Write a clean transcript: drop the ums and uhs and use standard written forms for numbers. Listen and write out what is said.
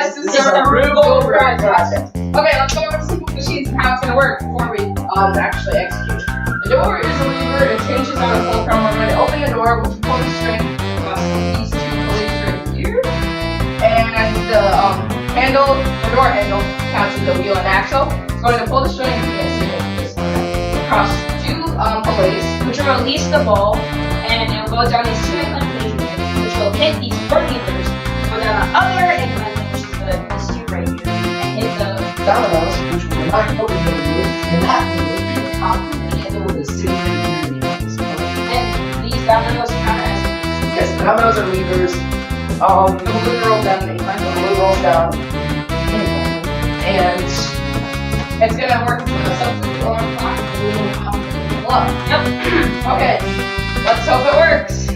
guys, this is our Rube Goldberg project. Okay, let's go over the simple machines and how it's going to work before we actually execute it. The door is a lever, it changes on a fulcrum. We're going to open the door, we'll pull the string across these two pulleys right here. And the handle, the door handle, counts as the wheel and axle. It's going to pull the string, you can see it, across two pulleys, which will release the ball, and it will go down these two inclined planes, which will hit these four levers, go down the other inclined plane, which is this tube right here, and hit the dominoes, which will knock over the roof, and that will be the top of the handle with a city right here. And these dominoes count as Yes, dominoes are levers. the balloon rolls down the inclined The plane. balloon rolls down. And It's gonna work with a substitute alarm clock. Yep. Okay. Let's hope it works.